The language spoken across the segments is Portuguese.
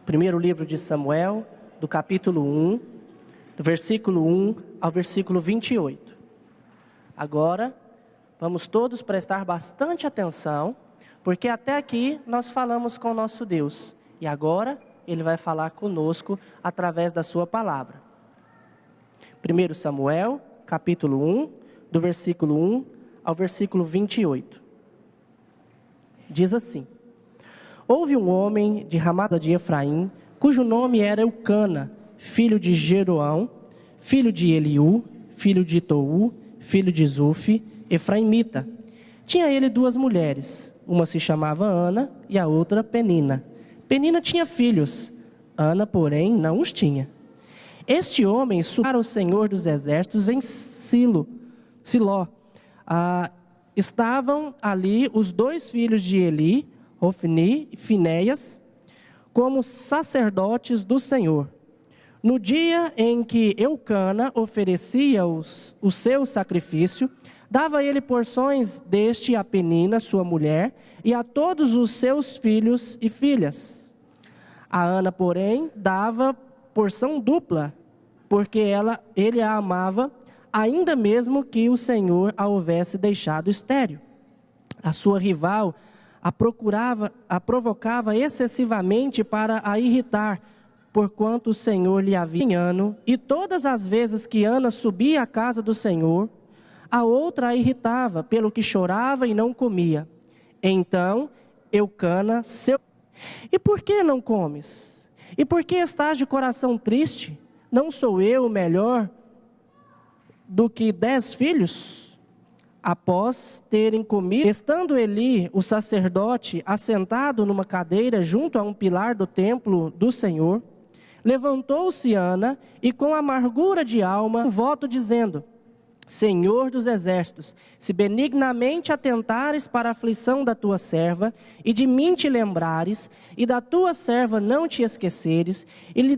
Primeiro livro de Samuel, do capítulo 1, do versículo 1 ao versículo 28. Agora, vamos todos prestar bastante atenção, porque até aqui nós falamos com o nosso Deus. E agora, Ele vai falar conosco através da sua palavra. 1 Samuel, capítulo 1, do versículo 1 ao versículo 28. Diz assim: Houve um homem de Ramada de Efraim, cujo nome era Eucana, filho de Jeroão, filho de Eliú, filho de Tou, filho de Zufi, efraimita. Tinha ele 2 mulheres, uma se chamava Ana e a outra Penina. Penina tinha filhos, Ana, porém, não os tinha. Este homem subiu para o Senhor dos Exércitos em Siló. Estavam ali os 2 filhos de Eli, Ofni e Finéias, como sacerdotes do Senhor. No dia em que Eucana oferecia o seu sacrifício, dava ele porções deste a Penina, sua mulher, e a todos os seus filhos e filhas. A Ana, porém, dava porção dupla, porque ele a amava, ainda mesmo que o Senhor a houvesse deixado estéril. A sua rival a provocava excessivamente para a irritar, porquanto o Senhor lhe havia engano, e todas as vezes que Ana subia à casa do Senhor, a outra a irritava, pelo que chorava e não comia. Então, Eucana, E por que não comes? E por que estás de coração triste? Não sou eu melhor do que 10 filhos? Após terem comido, estando Eli, o sacerdote, assentado numa cadeira junto a um pilar do templo do Senhor, levantou-se Ana e com amargura de alma, um voto dizendo: Senhor dos exércitos, se benignamente atentares para a aflição da tua serva, e de mim te lembrares, e da tua serva não te esqueceres, e lhe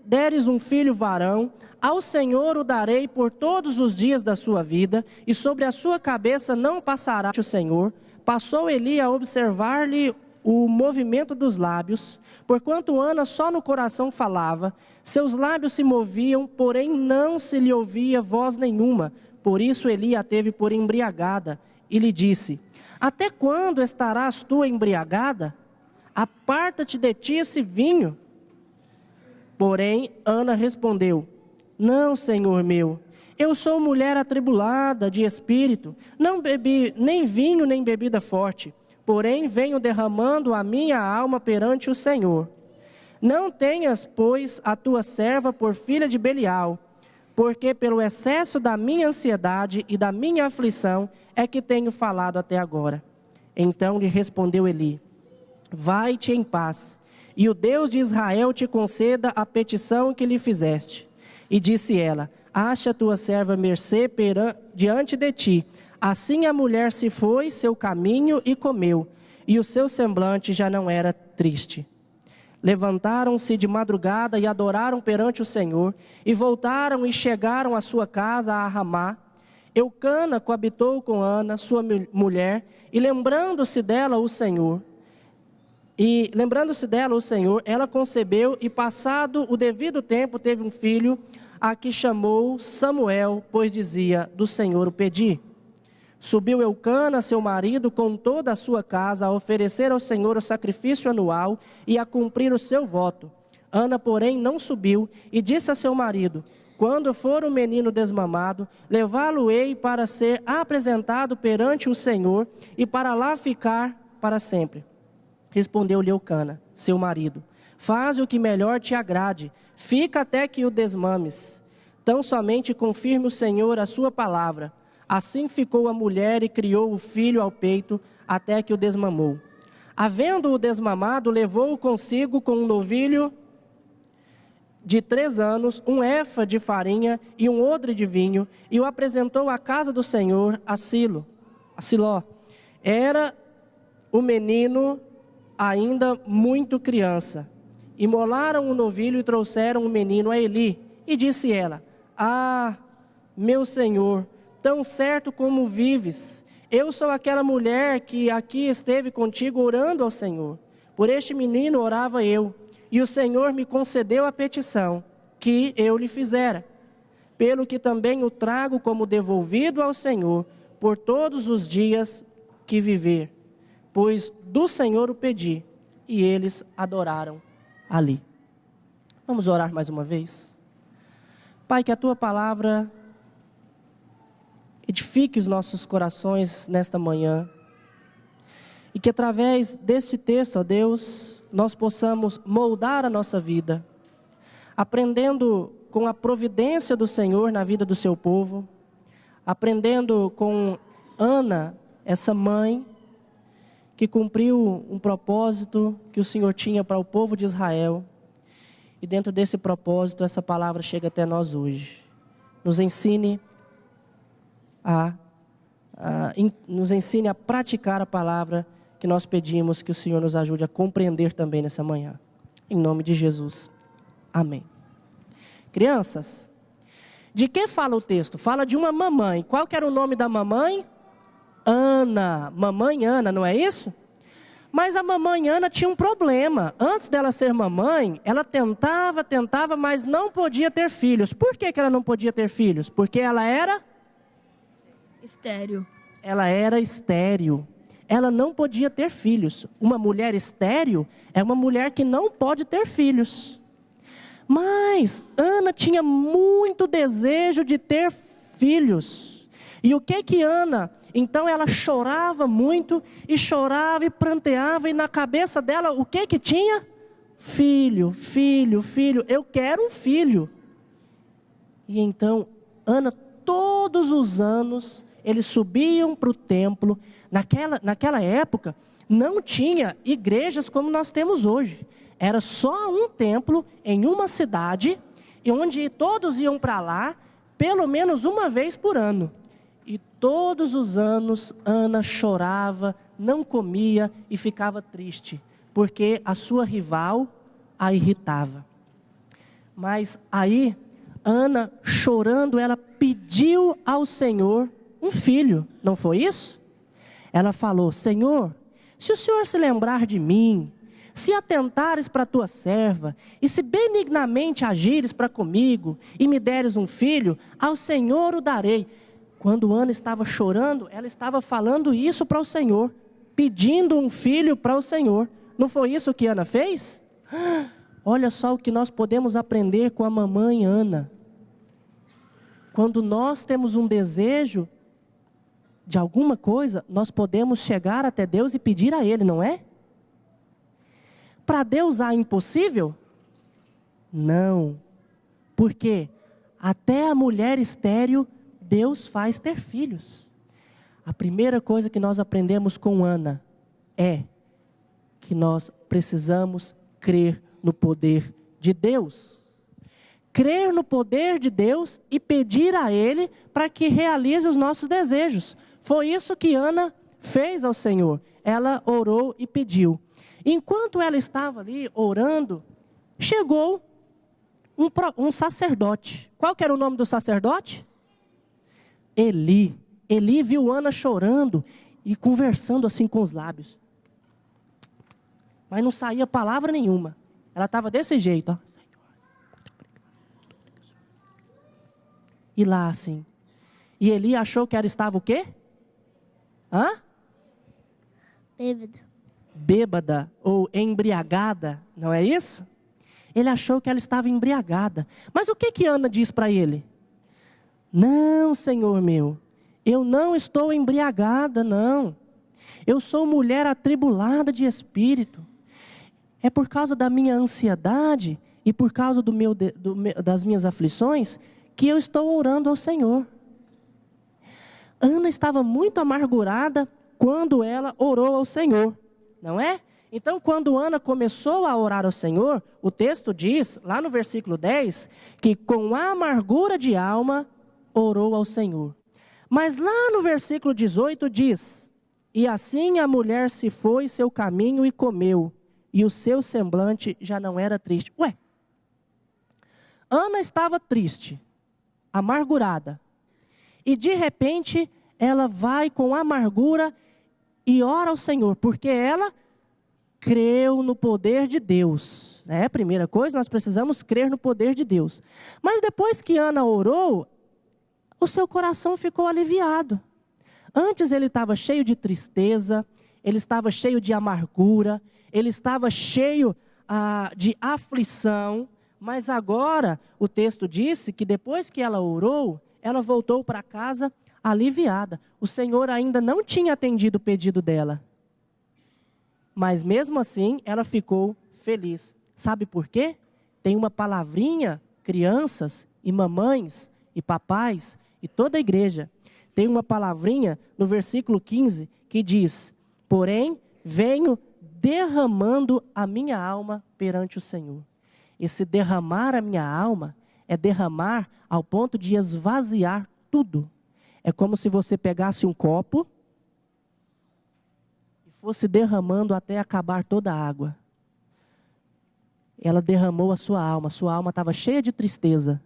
deres um filho varão, ao Senhor o darei por todos os dias da sua vida, e sobre a sua cabeça não passará o Senhor. Passou Eli a observar-lhe o movimento dos lábios, porquanto Ana só no coração falava, seus lábios se moviam, porém não se lhe ouvia voz nenhuma. Por isso Eli a teve por embriagada, e lhe disse: Até quando estarás tu embriagada? Aparta-te de ti esse vinho. Porém Ana respondeu: Não, Senhor meu, eu sou mulher atribulada de espírito, não bebi nem vinho nem bebida forte, porém venho derramando a minha alma perante o Senhor. Não tenhas, pois, a tua serva por filha de Belial, porque pelo excesso da minha ansiedade e da minha aflição é que tenho falado até agora. Então lhe respondeu Eli: Vai-te em paz, e o Deus de Israel te conceda a petição que lhe fizeste. E disse ela: Acha a tua serva mercê diante de ti. Assim a mulher se foi seu caminho e comeu, e o seu semblante já não era triste. Levantaram-se de madrugada e adoraram perante o Senhor, e voltaram e chegaram à sua casa a Ramá. Eucana coabitou com Ana, sua mulher, e lembrando-se dela o Senhor, ela concebeu, e passado o devido tempo teve um filho, a que chamou Samuel, pois dizia: Do Senhor o pedi. Subiu Eucana, seu marido, com toda a sua casa, a oferecer ao Senhor o sacrifício anual e a cumprir o seu voto. Ana, porém, não subiu e disse a seu marido: Quando for o menino desmamado, levá-lo-ei para ser apresentado perante o Senhor e para lá ficar para sempre. Respondeu-lhe Eucana, seu marido: Faz o que melhor te agrade, fica até que o desmames. Tão somente confirme o Senhor a sua palavra. Assim ficou a mulher e criou o filho ao peito, até que o desmamou. Havendo-o desmamado, levou-o consigo com um novilho de 3 anos, um efa de farinha e um odre de vinho, e o apresentou à casa do Senhor, a Siló. Era o menino ainda muito criança. Imolaram o novilho e trouxeram o menino a Eli. E disse ela: Ah, meu senhor, tão certo como vives, eu sou aquela mulher que aqui esteve contigo orando ao Senhor. Por este menino orava eu, e o Senhor me concedeu a petição que eu lhe fizera, pelo que também o trago como devolvido ao Senhor por todos os dias que viver, pois do Senhor o pedi, e eles adoraram ali. Vamos orar mais uma vez? Pai, que a Tua palavra edifique os nossos corações nesta manhã, e que através deste texto, ó Deus, nós possamos moldar a nossa vida, aprendendo com a providência do Senhor na vida do seu povo, aprendendo com Ana, essa mãe, que cumpriu um propósito que o Senhor tinha para o povo de Israel, e dentro desse propósito, essa palavra chega até nós hoje. Nos ensine a praticar a palavra que nós pedimos, que o Senhor nos ajude a compreender também nessa manhã. Em nome de Jesus. Amém. Crianças, de que fala o texto? Fala de uma mamãe. Qual que era o nome da mamãe? Ana. Mamãe Ana, não é isso? Mas a mamãe Ana tinha um problema. Antes dela ser mamãe, ela tentava, mas não podia ter filhos. Por que ela não podia ter filhos? Porque ela era? Estéril. Ela era estéril. Ela não podia ter filhos. Uma mulher estéril é uma mulher que não pode ter filhos. Mas Ana tinha muito desejo de ter filhos. E o que Ana... Então ela chorava muito, e chorava e pranteava, e na cabeça dela o que tinha? Filho, filho, filho, eu quero um filho. E então Ana, todos os anos, eles subiam para o templo. Naquela época não tinha igrejas como nós temos hoje. Era só um templo em uma cidade, e onde todos iam para lá pelo menos uma vez por ano. E todos os anos Ana chorava, não comia e ficava triste, porque a sua rival a irritava. Mas aí, Ana, chorando, ela pediu ao Senhor um filho, não foi isso? Ela falou: Senhor, se o Senhor se lembrar de mim, se atentares para a tua serva, e se benignamente agires para comigo, e me deres um filho, ao Senhor o darei. Quando Ana estava chorando, ela estava falando isso para o Senhor, pedindo um filho para o Senhor. Não foi isso que Ana fez? Olha só o que nós podemos aprender com a mamãe Ana. Quando nós temos um desejo de alguma coisa, nós podemos chegar até Deus e pedir a Ele, não é? Para Deus há impossível? Não. Porque até a mulher estéril, Deus faz ter filhos. A primeira coisa que nós aprendemos com Ana é que nós precisamos crer no poder de Deus. Crer no poder de Deus e pedir a Ele para que realize os nossos desejos. Foi isso que Ana fez ao Senhor. Ela orou e pediu. Enquanto ela estava ali orando, chegou um sacerdote. Qual que era o nome do sacerdote? Eli. Eli viu Ana chorando e conversando assim com os lábios. Mas não saía palavra nenhuma. Ela estava desse jeito, ó. Senhor, muito obrigado. E lá assim. E Eli achou que ela estava o quê? Bêbada. Bêbada ou embriagada, não é isso? Ele achou que ela estava embriagada. Mas o que Ana diz para ele? Não, Senhor meu, eu não estou embriagada, não. Eu sou mulher atribulada de espírito. É por causa da minha ansiedade e por causa das minhas aflições que eu estou orando ao Senhor. Ana estava muito amargurada quando ela orou ao Senhor, não é? Então, quando Ana começou a orar ao Senhor, o texto diz, lá no versículo 10, que com a amargura de alma orou ao Senhor. Mas lá no versículo 18 diz: e assim a mulher se foi seu caminho e comeu, e o seu semblante já não era triste. Ué, Ana estava triste, amargurada, e de repente ela vai com amargura e ora ao Senhor, porque ela creu no poder de Deus. né? Primeira coisa, nós precisamos crer no poder de Deus. Mas depois que Ana orou, o seu coração ficou aliviado. Antes ele estava cheio de tristeza, ele estava cheio de amargura, ele estava cheio de aflição, mas agora o texto disse que depois que ela orou, ela voltou para casa aliviada. O Senhor ainda não tinha atendido o pedido dela, mas mesmo assim ela ficou feliz. Sabe por quê? Tem uma palavrinha, crianças e mamães e papais e toda a igreja, tem uma palavrinha no versículo 15 que diz: porém, venho derramando a minha alma perante o Senhor. Esse derramar a minha alma é derramar ao ponto de esvaziar tudo. É como se você pegasse um copo e fosse derramando até acabar toda a água. Ela derramou a sua alma estava cheia de tristeza,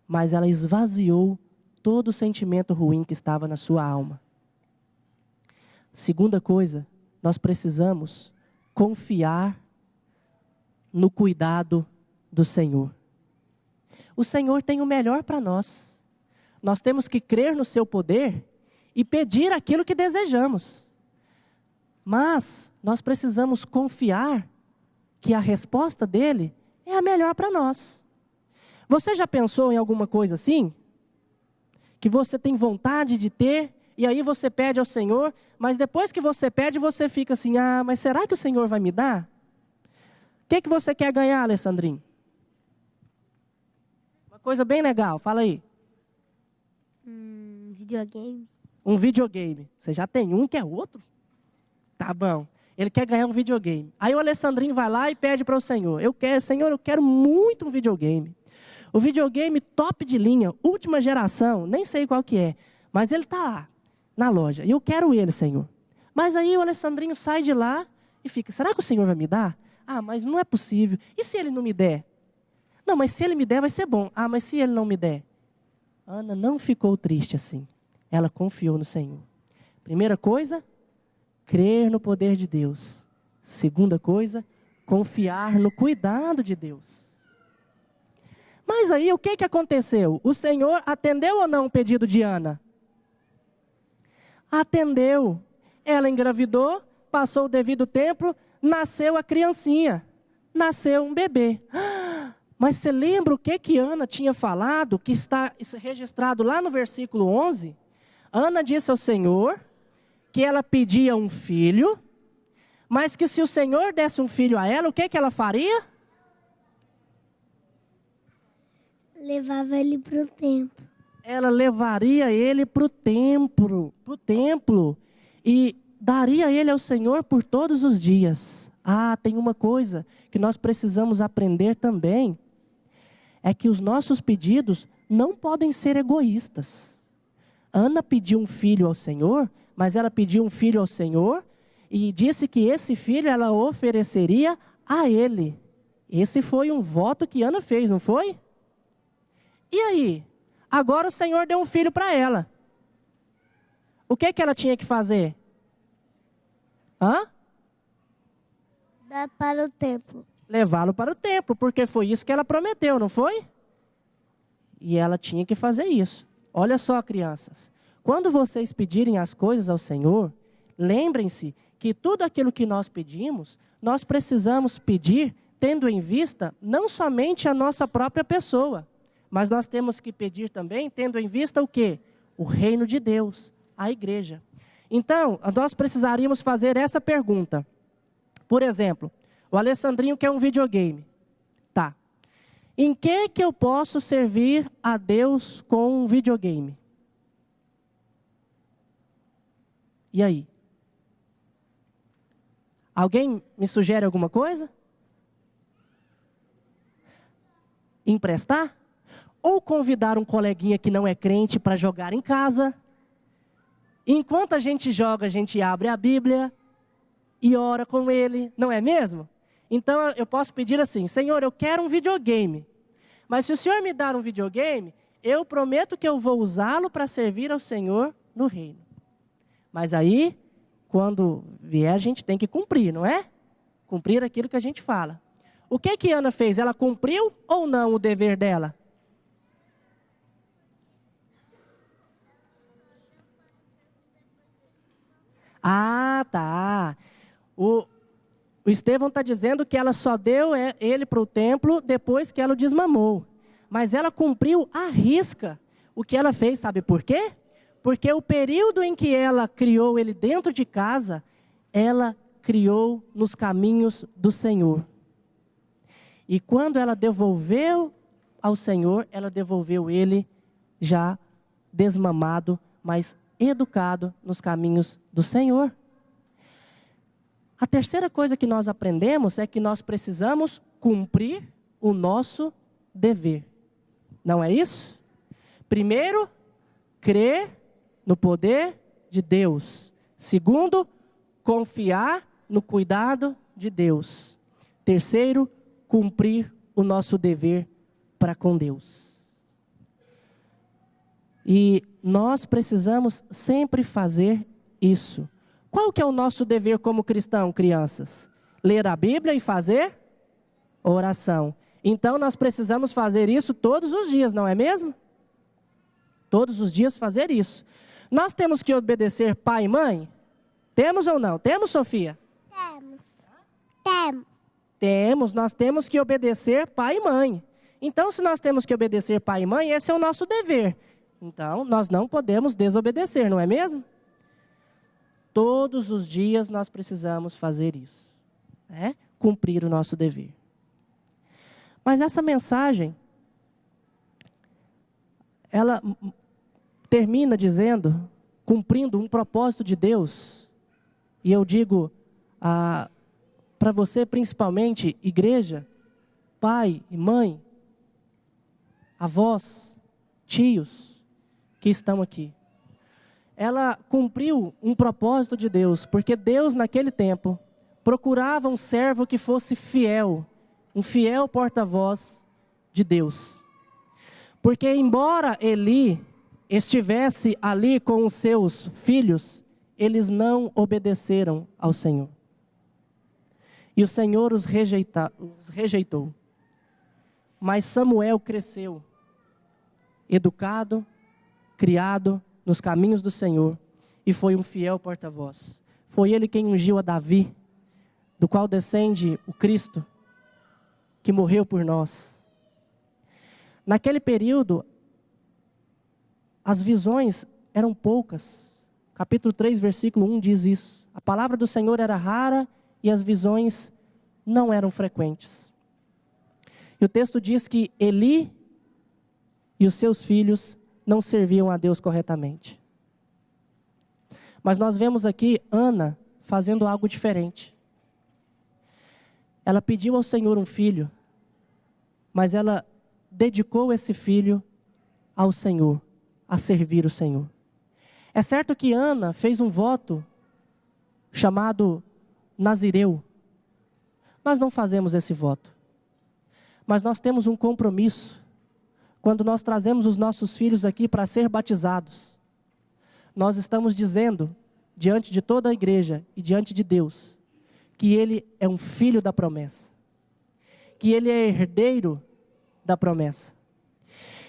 mas ela esvaziou todo o sentimento ruim que estava na sua alma. Segunda coisa, nós precisamos confiar no cuidado do Senhor. O Senhor tem o melhor para nós. Nós temos que crer no seu poder e pedir aquilo que desejamos. Mas nós precisamos confiar que a resposta dele é a melhor para nós. Você já pensou em alguma coisa assim? Que você tem vontade de ter, e aí você pede ao Senhor, mas depois que você pede, você fica assim: mas será que o Senhor vai me dar? O que você quer ganhar, Alessandrinho? Uma coisa bem legal, fala aí. Videogame. Um videogame. Você já tem um, quer outro? Tá bom. Ele quer ganhar um videogame. Aí o Alessandrinho vai lá e pede para o Senhor: Senhor, eu quero muito um videogame. O videogame top de linha, última geração, nem sei qual que é, mas ele está lá, na loja, e eu quero ele, Senhor. Mas aí o Alessandrinho sai de lá e fica: será que o Senhor vai me dar? Mas não é possível. E se ele não me der? Não, mas se ele me der vai ser bom. Mas se ele não me der? Ana não ficou triste assim. Ela confiou no Senhor. Primeira coisa, crer no poder de Deus. Segunda coisa, confiar no cuidado de Deus. Mas aí o que aconteceu? O Senhor atendeu ou não o pedido de Ana? Atendeu. Ela engravidou, passou o devido tempo, nasceu a criancinha. Nasceu um bebê. Mas você lembra o que Ana tinha falado, que está registrado lá no versículo 11? Ana disse ao Senhor que ela pedia um filho, mas que se o Senhor desse um filho a ela, o que ela faria? Levava ele para o templo. Ela levaria ele para o templo, e daria ele ao Senhor por todos os dias. Tem uma coisa que nós precisamos aprender também, é que os nossos pedidos não podem ser egoístas. Ana pediu um filho ao Senhor, mas ela pediu um filho ao Senhor e disse que esse filho ela ofereceria a ele. Esse foi um voto que Ana fez, não foi? E aí? Agora o Senhor deu um filho para ela. O que ela tinha que fazer? Dar para o templo. Levá-lo para o templo, porque foi isso que ela prometeu, não foi? E ela tinha que fazer isso. Olha só, crianças. Quando vocês pedirem as coisas ao Senhor, lembrem-se que tudo aquilo que nós pedimos, nós precisamos pedir tendo em vista não somente a nossa própria pessoa, mas nós temos que pedir também tendo em vista o quê? O reino de Deus, a igreja. Então, nós precisaríamos fazer essa pergunta. Por exemplo, o Alessandrinho quer um videogame. Tá. Em que eu posso servir a Deus com um videogame? E aí? Alguém me sugere alguma coisa? Emprestar? Ou convidar um coleguinha que não é crente para jogar em casa? Enquanto a gente joga, a gente abre a Bíblia e ora com ele, não é mesmo? Então eu posso pedir assim: Senhor, eu quero um videogame. Mas se o Senhor me dar um videogame, eu prometo que eu vou usá-lo para servir ao Senhor no reino. Mas aí, quando vier, a gente tem que cumprir, não é? Cumprir aquilo que a gente fala. O que Ana fez? Ela cumpriu ou não o dever dela? Ah, tá. O Estevão está dizendo que ela só deu ele para o templo depois que ela o desmamou. Mas ela cumpriu à risca o que ela fez, sabe por quê? Porque o período em que ela criou ele dentro de casa, ela criou nos caminhos do Senhor. E quando ela devolveu ao Senhor, ela devolveu ele já desmamado, mas educado nos caminhos do Senhor. A terceira coisa que nós aprendemos é que nós precisamos cumprir o nosso dever. Não é isso? Primeiro, crer no poder de Deus. Segundo, confiar no cuidado de Deus. Terceiro, cumprir o nosso dever para com Deus. E nós precisamos sempre fazer isso. Qual que é o nosso dever como cristão, crianças? Ler a Bíblia e fazer oração. Então nós precisamos fazer isso todos os dias, não é mesmo? Todos os dias fazer isso. Nós temos que obedecer pai e mãe? Temos ou não? Temos, Sofia? Temos, nós temos que obedecer pai e mãe. Então, se nós temos que obedecer pai e mãe, esse é o nosso dever. Então, nós não podemos desobedecer, não é mesmo? Todos os dias nós precisamos fazer isso. Cumprir o nosso dever. Mas essa mensagem, ela termina dizendo, cumprindo um propósito de Deus. E eu digo para você, principalmente, igreja, pai e mãe, avós, tios que estão aqui. Ela cumpriu um propósito de Deus, porque Deus, naquele tempo, procurava um servo que fosse fiel, um fiel porta-voz de Deus. Porque embora Eli estivesse ali com os seus filhos, eles não obedeceram ao Senhor. E o Senhor os rejeitou. Mas Samuel cresceu, educado, criado nos caminhos do Senhor, e foi um fiel porta-voz. Foi ele quem ungiu a Davi, do qual descende o Cristo, que morreu por nós. Naquele período, as visões eram poucas. Capítulo 3, versículo 1 diz isso. A palavra do Senhor era rara e as visões não eram frequentes. E o texto diz que Eli e os seus filhos não serviam a Deus corretamente. Mas nós vemos aqui Ana fazendo algo diferente. Ela pediu ao Senhor um filho, mas ela dedicou esse filho ao Senhor, a servir o Senhor. É certo que Ana fez um voto chamado Nazireu. Nós não fazemos esse voto, mas nós temos um compromisso quando nós trazemos os nossos filhos aqui para ser batizados. Nós estamos dizendo, diante de toda a igreja e diante de Deus, que ele é um filho da promessa, que ele é herdeiro da promessa,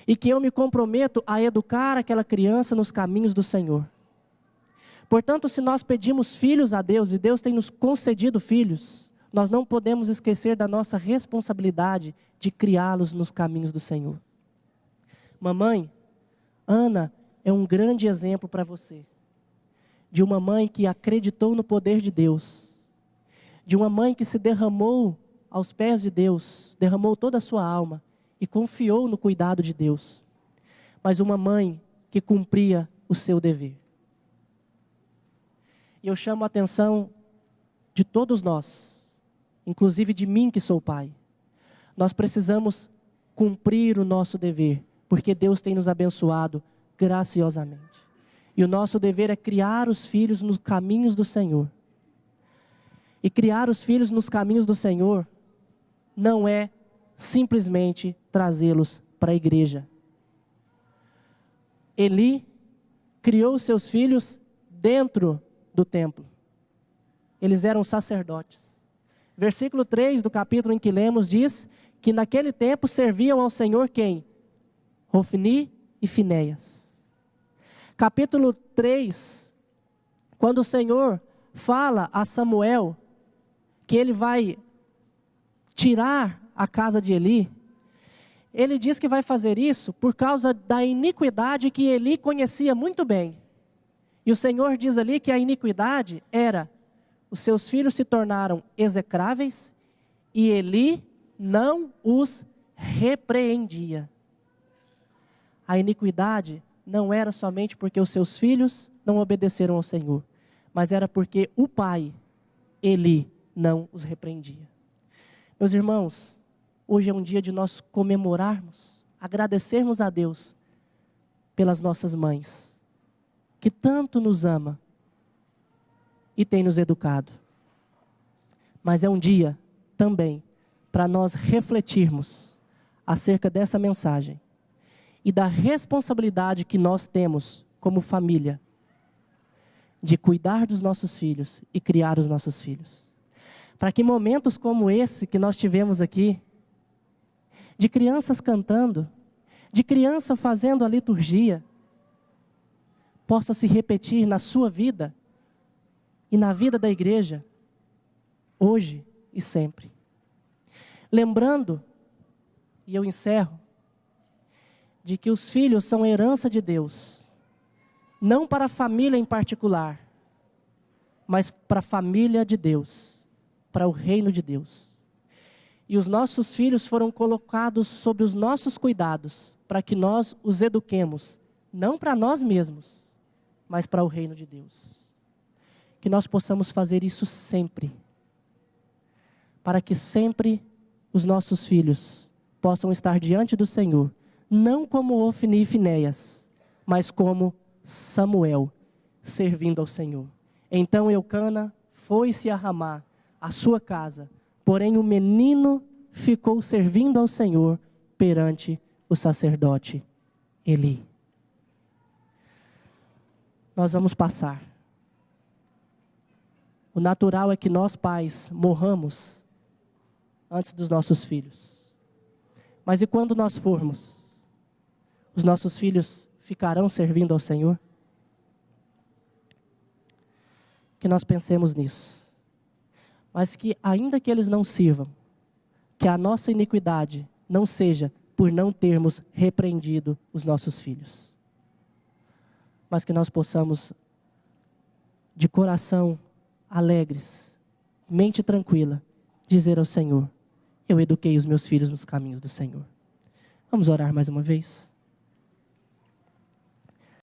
e que eu me comprometo a educar aquela criança nos caminhos do Senhor. Portanto, se nós pedimos filhos a Deus, e Deus tem nos concedido filhos, nós não podemos esquecer da nossa responsabilidade de criá-los nos caminhos do Senhor. Mamãe, Ana é um grande exemplo para você, de uma mãe que acreditou no poder de Deus, de uma mãe que se derramou aos pés de Deus, derramou toda a sua alma e confiou no cuidado de Deus, mas uma mãe que cumpria o seu dever. E eu chamo a atenção de todos nós, inclusive de mim que sou pai. Nós precisamos cumprir o nosso dever, porque Deus tem nos abençoado graciosamente. E o nosso dever é criar os filhos nos caminhos do Senhor. E criar os filhos nos caminhos do Senhor não é simplesmente trazê-los para a igreja. Eli criou seus filhos dentro do templo. Eles eram sacerdotes. Versículo 3 do capítulo em que lemos diz que naquele tempo serviam ao Senhor quem? Ofni e Finéias. Capítulo 3, quando o Senhor fala a Samuel que ele vai tirar a casa de Eli, ele diz que vai fazer isso por causa da iniquidade que Eli conhecia muito bem. E o Senhor diz ali que a iniquidade era: os seus filhos se tornaram execráveis e Eli não os repreendia. A iniquidade não era somente porque os seus filhos não obedeceram ao Senhor, mas era porque o pai, Eli, não os repreendia. Meus irmãos, hoje é um dia de nós comemorarmos, agradecermos a Deus pelas nossas mães, que tanto nos ama e tem nos educado. Mas é um dia também para nós refletirmos acerca dessa mensagem e da responsabilidade que nós temos como família de cuidar dos nossos filhos e criar os nossos filhos. Para que momentos como esse que nós tivemos aqui, de crianças cantando, de criança fazendo a liturgia, possa se repetir na sua vida e na vida da igreja, hoje e sempre. Lembrando, e eu encerro, de que os filhos são herança de Deus, não para a família em particular, mas para a família de Deus, para o reino de Deus. E os nossos filhos foram colocados sob os nossos cuidados, para que nós os eduquemos, não para nós mesmos, mas para o reino de Deus. Que nós possamos fazer isso sempre, para que sempre os nossos filhos possam estar diante do Senhor, não como Ofni e Finéias, mas como Samuel, servindo ao Senhor. Então Eucana foi-se a Ramá, a sua casa, porém o menino ficou servindo ao Senhor perante o sacerdote Eli. Nós vamos passar. O natural é que nós, pais, morramos antes dos nossos filhos. Mas e quando nós formos? Os nossos filhos ficarão servindo ao Senhor? Que nós pensemos nisso. Mas que ainda que eles não sirvam, que a nossa iniquidade não seja por não termos repreendido os nossos filhos. Mas que nós possamos, de coração alegres, mente tranquila, dizer ao Senhor: eu eduquei os meus filhos nos caminhos do Senhor. Vamos orar mais uma vez?